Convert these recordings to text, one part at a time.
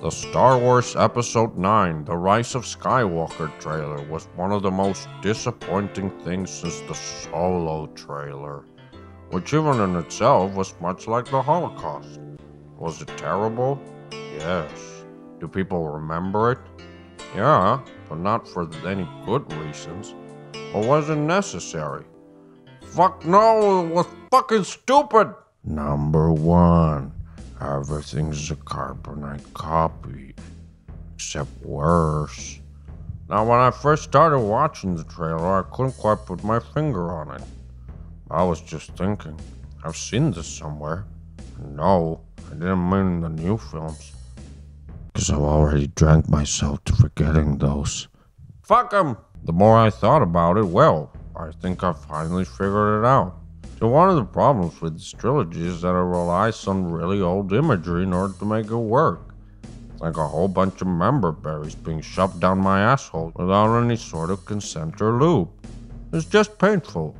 The Star Wars Episode 9, The Rise of Skywalker trailer was one of the most disappointing things since the Solo trailer, which even in itself was much like the Holocaust. Was it terrible? Yes. Do people remember it? Yeah, but not for any good reasons. Or was it necessary? Fuck no, it was fucking stupid! Number 1. Everything's a carbonite copy. Except worse. Now, when I first started watching the trailer, I couldn't quite put my finger on it. I was just thinking, I've seen this somewhere. No, I didn't mean the new films. Because I've already drank myself to forgetting those. Fuck 'em! The more I thought about it, well, I think I finally figured it out. So one of the problems with this trilogy is that it relies on really old imagery in order to make it work. It's like a whole bunch of member berries being shoved down my asshole without any sort of consent or lube. It's just painful.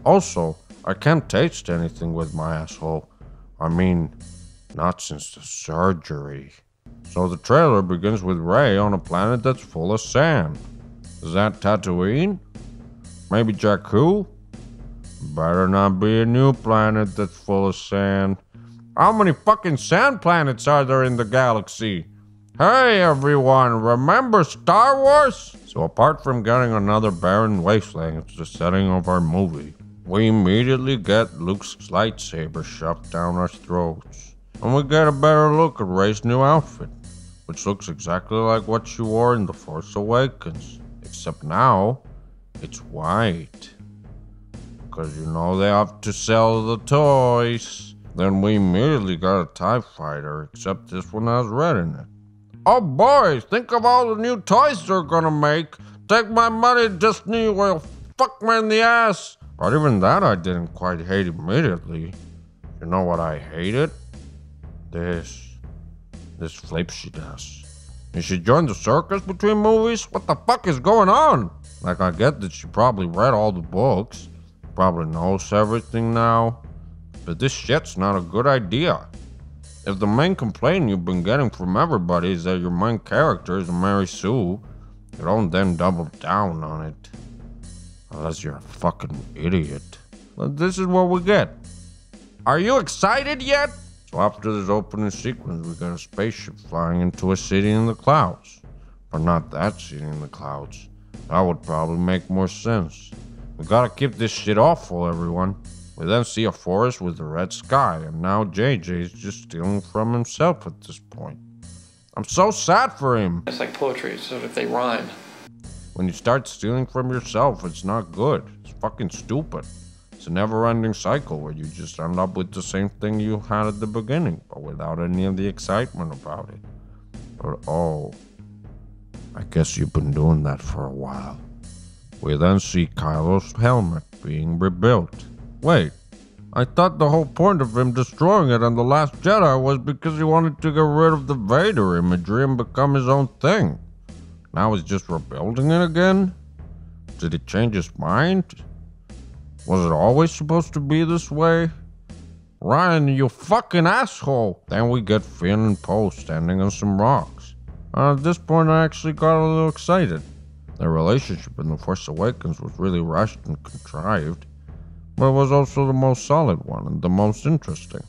Also, I can't taste anything with my asshole. I mean, not since the surgery. So the trailer begins with Rey on a planet that's full of sand. Is that Tatooine? Maybe Jakku? Better not be a new planet that's full of sand. How many fucking sand planets are there in the galaxy? Hey everyone, remember Star Wars? So apart from getting another barren wasteland, it's the setting of our movie. We immediately get Luke's lightsaber shoved down our throats. And we get a better look at Rey's new outfit, which looks exactly like what she wore in The Force Awakens. Except now, it's white. Because you know they have to sell the toys. Then we immediately got a TIE fighter, except this one has red in it. Oh boys, think of all the new toys they're gonna make. Take my money, Disney will fuck me in the ass. But even that I didn't quite hate immediately. You know what I hated? This flip she does. Did she join the circus between movies? What the fuck is going on? Like, I get that she probably read all the books. Probably knows everything now. But this shit's not a good idea. If the main complaint you've been getting from everybody is that your main character is Mary Sue, you don't then double down on it. Unless you're a fucking idiot. But this is what we get. Are you excited yet? So after this opening sequence, we got a spaceship flying into a city in the clouds. But not that city in the clouds. That would probably make more sense. We gotta keep this shit awful, everyone. We then see a forest with a red sky, and now JJ is just stealing from himself at this point. I'm so sad for him. It's like poetry, so if they rhyme. When you start stealing from yourself, it's not good. It's fucking stupid. It's a never-ending cycle where you just end up with the same thing you had at the beginning, but without any of the excitement about it. But oh, I guess you've been doing that for a while. We then see Kylo's helmet being rebuilt. Wait, I thought the whole point of him destroying it on The Last Jedi was because he wanted to get rid of the Vader imagery and become his own thing. Now he's just rebuilding it again? Did he change his mind? Was it always supposed to be this way? Ryan, you fucking asshole! Then we get Finn and Poe standing on some rocks. At this point I actually got a little excited. Their relationship in The Force Awakens was really rushed and contrived, but it was also the most solid one and the most interesting.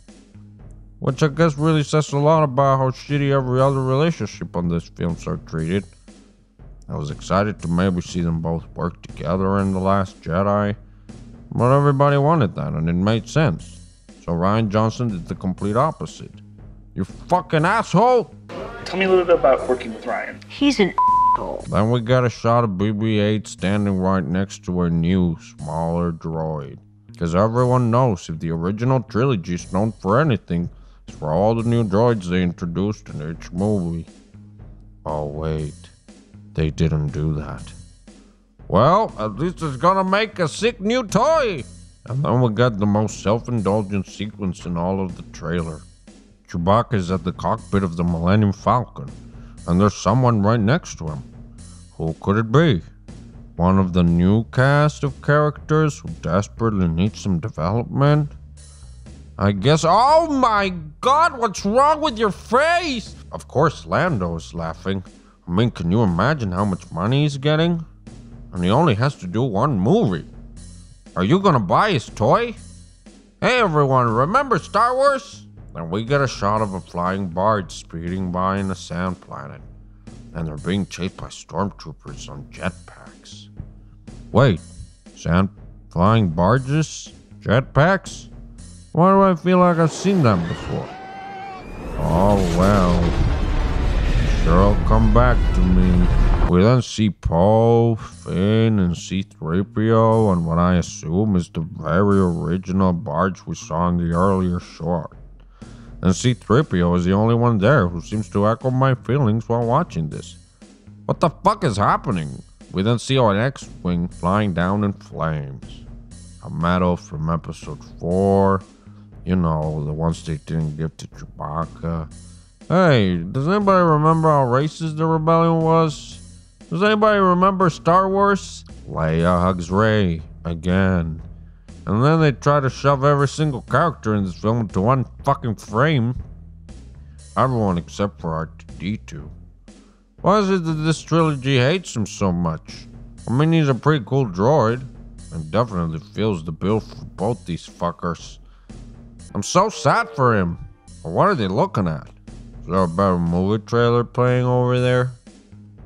Which I guess really says a lot about how shitty every other relationship on this films are treated. I was excited to maybe see them both work together in The Last Jedi, but everybody wanted that and it made sense. So Rian Johnson did the complete opposite. You fucking asshole! Tell me a little bit about working with Ryan. He's an asshole. Then we got a shot of BB-8 standing right next to her new, smaller droid. Because everyone knows if the original trilogy is known for anything, it's for all the new droids they introduced in each movie. Oh wait, they didn't do that. Well, at least it's gonna make a sick new toy! And then we got the most self-indulgent sequence in all of the trailer. Chewbacca's at the cockpit of the Millennium Falcon, and there's someone right next to him. Who could it be? One of the new cast of characters who desperately need some development? I guess— oh my god, what's wrong with your face? Of course Lando is laughing. I mean, can you imagine how much money he's getting? And he only has to do one movie. Are you gonna buy his toy? Hey everyone, remember Star Wars? And we get a shot of a flying barge speeding by in a sand planet. And they're being chased by stormtroopers on jetpacks. Wait, flying barges? Jetpacks? Why do I feel like I've seen them before? Oh well. Sure will come back to me. We then see Poe, Finn, and C-3PO on what I assume is the very original barge we saw in the earlier short. And C-3PO is the only one there who seems to echo my feelings while watching this. What the fuck is happening? We then see an X-Wing flying down in flames. A medal from episode 4. You know, the ones they didn't give to Chewbacca. Hey, does anybody remember how racist the rebellion was? Does anybody remember Star Wars? Leia hugs Rey again. And then they try to shove every single character in this film into one fucking frame. Everyone except for R2-D2. Why is it that this trilogy hates him so much? I mean, he's a pretty cool droid. And definitely fills the bill for both these fuckers. I'm so sad for him. But what are they looking at? Is there a better movie trailer playing over there?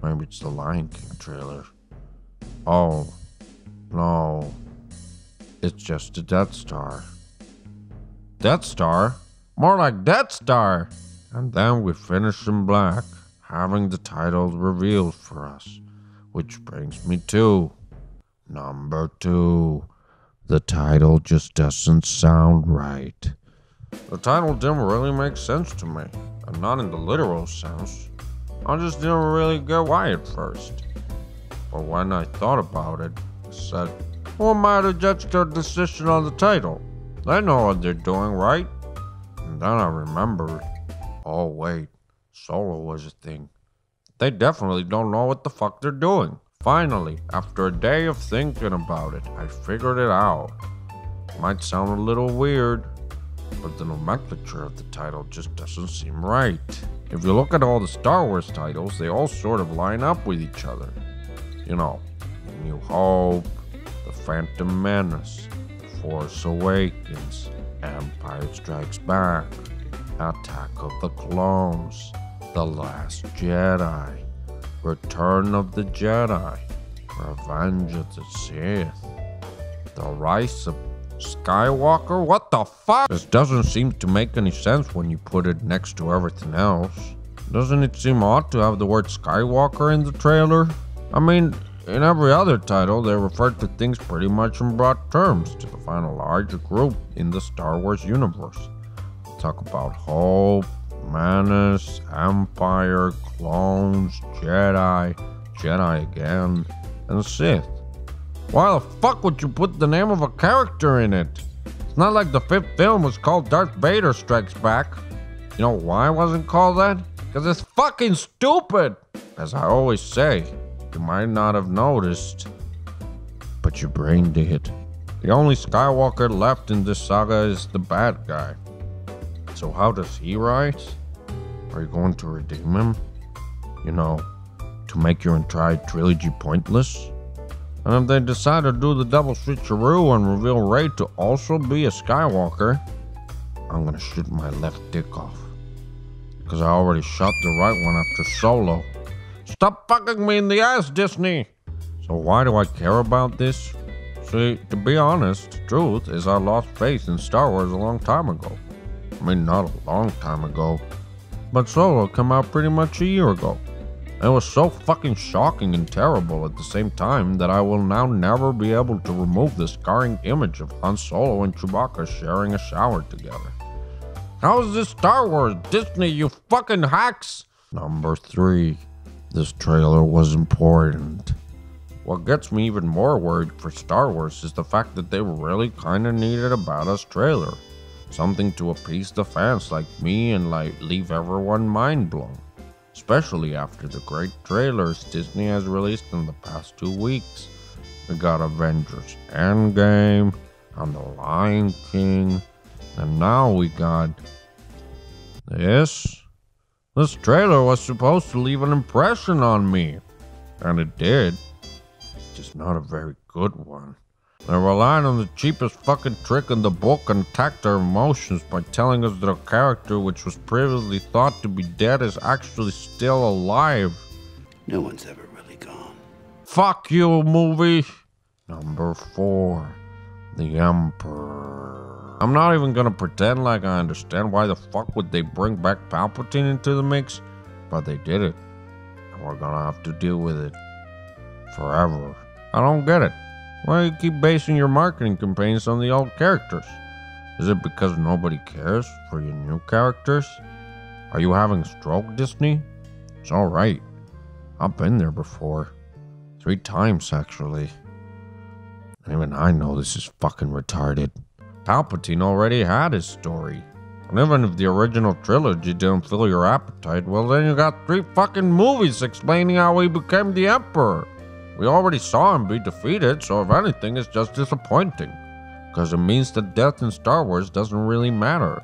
Maybe it's the Lion King trailer. Oh, no. It's just a Death Star. Death Star? More like Death Star! And then we finish in black, having the title revealed for us. Which brings me to number 2. The title just doesn't sound right. The title didn't really make sense to me, and not in the literal sense. I just didn't really get why at first. But when I thought about it, I said, who am I to judge their decision on the title? They know what they're doing, right? And then I remembered, oh wait, Solo was a thing. They definitely don't know what the fuck they're doing. Finally, after a day of thinking about it, I figured it out. Might sound a little weird, but the nomenclature of the title just doesn't seem right. If you look at all the Star Wars titles, they all sort of line up with each other. You know, New Hope, The Phantom Menace, The Force Awakens, Empire Strikes Back, Attack of the Clones, The Last Jedi, Return of the Jedi, Revenge of the Sith, The Rise of Skywalker? What the fuck? This doesn't seem to make any sense when you put it next to everything else. Doesn't it seem odd to have the word Skywalker in the trailer? I mean, in every other title, they refer to things pretty much in broad terms to define a larger group in the Star Wars universe. They talk about Hope, Menace, Empire, Clones, Jedi, Jedi again, and Sith. Why the fuck would you put the name of a character in it? It's not like the 5th film was called Darth Vader Strikes Back. You know why it wasn't called that? Because it's fucking stupid! As I always say, you might not have noticed, but your brain did. The only Skywalker left in this saga is the bad guy. So how does he rise? Are you going to redeem him? You know, to make your entire trilogy pointless? And if they decide to do the double switcheroo and reveal Rey to also be a Skywalker, I'm gonna shoot my left dick off. Because I already shot the right one after Solo. Stop fucking me in the ass, Disney! So why do I care about this? See, to be honest, the truth is I lost faith in Star Wars a long time ago. I mean, not a long time ago, but Solo came out pretty much a year ago. It was so fucking shocking and terrible at the same time that I will now never be able to remove the scarring image of Han Solo and Chewbacca sharing a shower together. How is this Star Wars, Disney, you fucking hacks? Number 3. This trailer was important. What gets me even more worried for Star Wars is the fact that they really kinda needed a badass trailer. Something to appease the fans like me and leave everyone mind blown. Especially after the great trailers Disney has released in the past 2 weeks. We got Avengers Endgame, and The Lion King, and now we got this. This trailer was supposed to leave an impression on me. And it did. Just not a very good one. They relied on the cheapest fucking trick in the book and attacked our emotions by telling us that a character which was previously thought to be dead is actually still alive. No one's ever really gone. Fuck you, movie. Number 4. The Emperor. I'm not even gonna pretend like I understand why the fuck would they bring back Palpatine into the mix, but they did it. And we're gonna have to deal with it. Forever. I don't get it. Why do you keep basing your marketing campaigns on the old characters? Is it because nobody cares for your new characters? Are you having a stroke, Disney? It's alright. I've been there before. 3 times, actually. Even I know this is fucking retarded. Palpatine already had his story. And even if the original trilogy didn't fill your appetite, well then you got 3 fucking movies explaining how he became the Emperor. We already saw him be defeated, so if anything, it's just disappointing. Because it means that death in Star Wars doesn't really matter.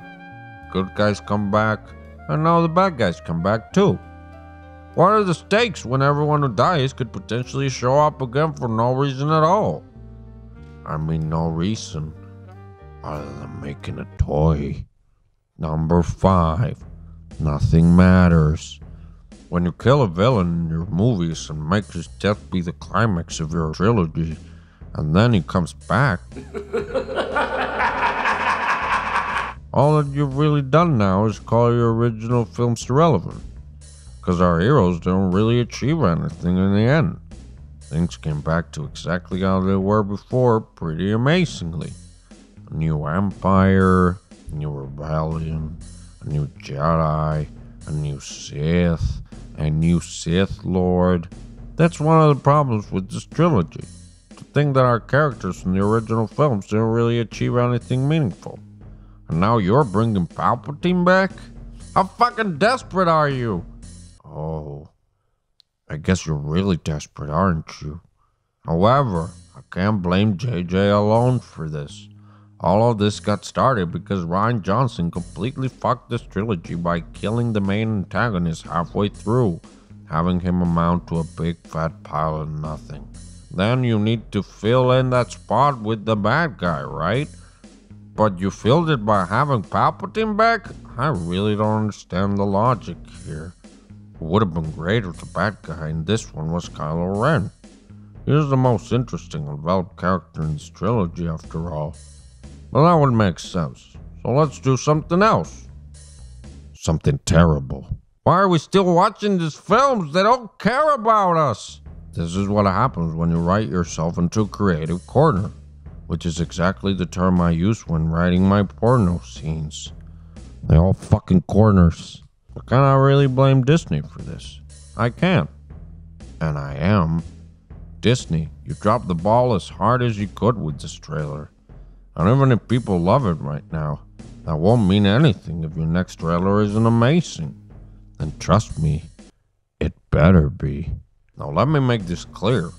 Good guys come back, and now the bad guys come back too. What are the stakes when everyone who dies could potentially show up again for no reason at all? I mean no reason, other than making a toy. Number 5. Nothing matters. When you kill a villain in your movies and make his death be the climax of your trilogy, and then he comes back, all that you've really done now is call your original films irrelevant. Because our heroes don't really achieve anything in the end. Things came back to exactly how they were before pretty amazingly. A new empire, a new rebellion, a new Jedi, a new Sith, a new Sith Lord. That's one of the problems with this trilogy. To think that our characters in the original films didn't really achieve anything meaningful. And now you're bringing Palpatine back? How fucking desperate are you? Oh, I guess you're really desperate, aren't you? However, I can't blame JJ alone for this. All of this got started because Rian Johnson completely fucked this trilogy by killing the main antagonist halfway through, having him amount to a big fat pile of nothing. Then you need to fill in that spot with the bad guy, right? But you filled it by having Palpatine back? I really don't understand the logic here. It would have been great if the bad guy in this one was Kylo Ren. He is the most interesting and developed character in this trilogy after all. Well, that would make sense. So let's do something else. Something terrible. Why are we still watching these films? They don't care about us. This is what happens when you write yourself into a creative corner, which is exactly the term I use when writing my porno scenes. They all fucking corners. But can I really blame Disney for this? I can't. And I am. Disney, you dropped the ball as hard as you could with this trailer. And even if people love it right now, that won't mean anything if your next trailer isn't amazing. And trust me, it better be. Now let me make this clear.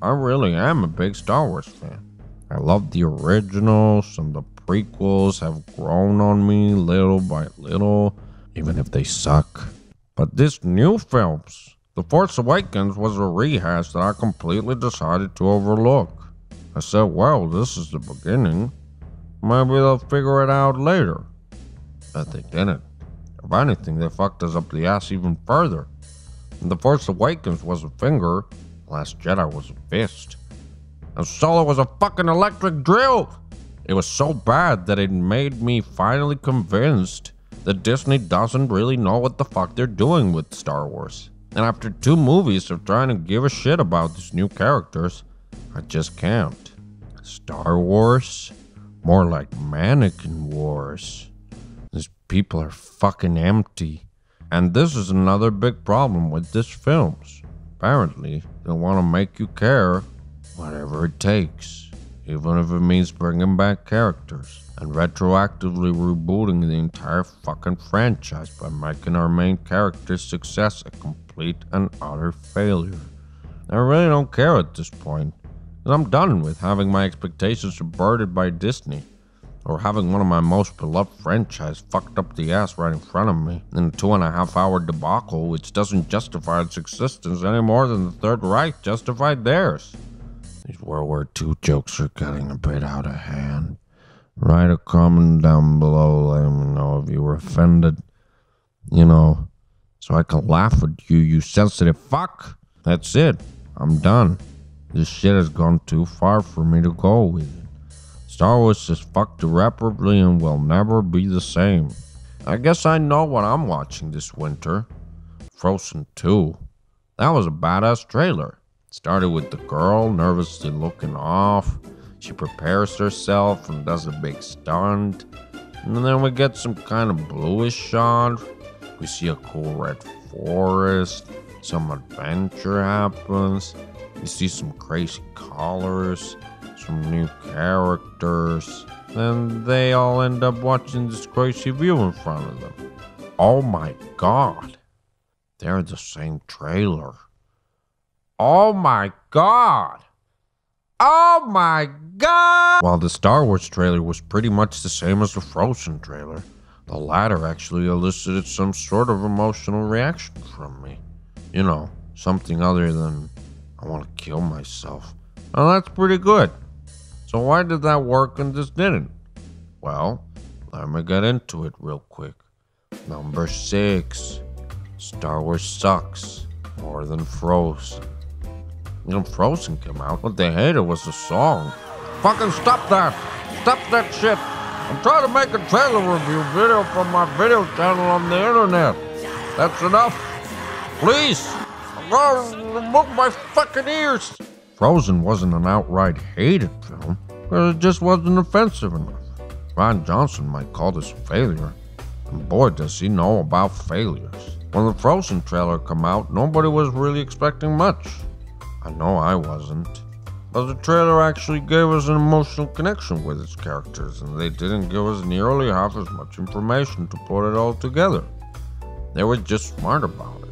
I really am a big Star Wars fan. I love the originals, and the prequels have grown on me little by little, even if they suck. But this new films, The Force Awakens was a rehash that I completely decided to overlook. I said, well, this is the beginning. Maybe they'll figure it out later. But they didn't. If anything, they fucked us up the ass even further. And The Force Awakens was a finger, Last Jedi was a fist. And Solo was a fucking electric drill! It was so bad that it made me finally convinced that Disney doesn't really know what the fuck they're doing with Star Wars. And after 2 movies of trying to give a shit about these new characters, I just can't. Star Wars? More like mannequin wars. These people are fucking empty. And this is another big problem with these films. Apparently, they want to make you care whatever it takes. Even if it means bringing back characters and retroactively rebooting the entire fucking franchise by making our main character's success a complete and utter failure. I really don't care at this point, because I'm done with having my expectations subverted by Disney. or having one of my most beloved franchise fucked up the ass right in front of me in a 2.5-hour debacle which doesn't justify its existence any more than the Third Reich justified theirs. These World War II jokes are getting a bit out of hand. Write a comment down below, let me know if you were offended. You know, so I can laugh at you, you sensitive fuck. That's it. I'm done. This shit has gone too far for me to go with it. Star Wars is fucked irreparably and will never be the same. I guess I know what I'm watching this winter. Frozen 2. That was a badass trailer. It started with the girl nervously looking off. She prepares herself and does a big stunt. And then we get some kind of bluish shot. We see a cool red forest. Some adventure happens. You see some crazy colors. Some new characters. And they all end up watching this crazy view in front of them. Oh my god. They're the same trailer. Oh my god. Oh my god! While the Star Wars trailer was pretty much the same as the Frozen trailer, the latter actually elicited some sort of emotional reaction from me. You know, something other than, I want to kill myself. Now that's pretty good. So why did that work and this didn't? Well, let me get into it real quick. Number 6. Star Wars sucks more than Frozen. When Frozen came out, what they hated was the song. Fucking stop that! Stop that shit! I'm trying to make a trailer review video for my video channel on the internet. That's enough. Please! I'm gonna remove my fucking ears! Frozen wasn't an outright hated film, but it just wasn't offensive enough. Ryan Johnson might call this a failure, and boy does he know about failures. When the Frozen trailer came out, nobody was really expecting much. I know I wasn't. But the trailer actually gave us an emotional connection with its characters, and they didn't give us nearly half as much information to put it all together. They were just smart about it.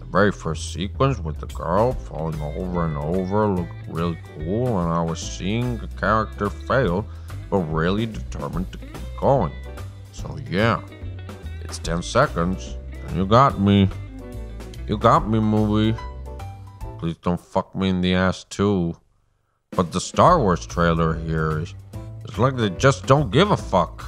The very first sequence with the girl falling over and over looked really cool, and I was seeing a character fail, but really determined to keep going. So yeah, it's 10 seconds, and you got me. You got me, movie. Please don't fuck me in the ass too. But the Star Wars trailer here is like they just don't give a fuck.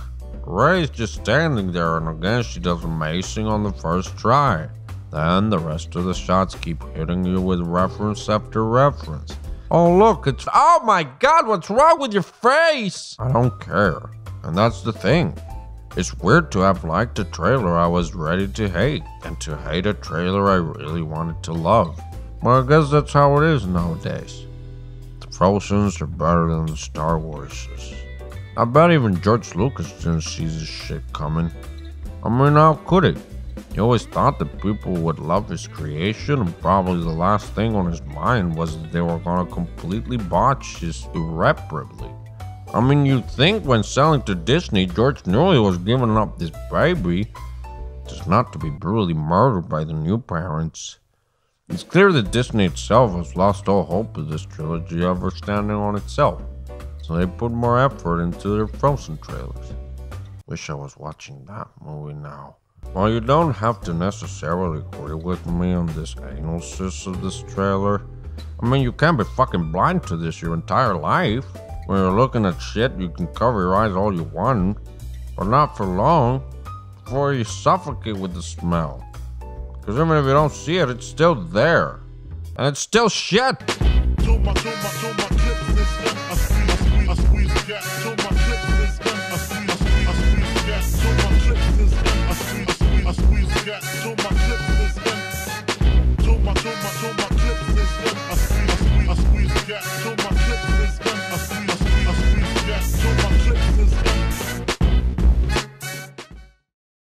Rey's just standing there, and again she does amazing on the first try. Then the rest of the shots keep hitting you with reference after reference. Oh look, it's— oh my god, what's wrong with your face? I don't care. And that's the thing. It's weird to have liked a trailer I was ready to hate, and to hate a trailer I really wanted to love. Well, I guess that's how it is nowadays. The Frozens are better than the Star Warses. I bet even George Lucas didn't see this shit coming. I mean, how could he? He always thought that people would love his creation, and probably the last thing on his mind was that they were gonna completely botch his irreparably. I mean, you'd think when selling to Disney, George knew he was giving up this baby, just not to be brutally murdered by the new parents. It's clear that Disney itself has lost all hope of this trilogy ever standing on itself, so they put more effort into their Frozen trailers. Wish I was watching that movie now. While you don't have to necessarily agree with me on this analysis of this trailer, I mean, you can't be fucking blind to this your entire life. When you're looking at shit, you can cover your eyes all you want, but not for long, before you suffocate with the smell. Because even if you don't see it, it's still there. And it's still shit!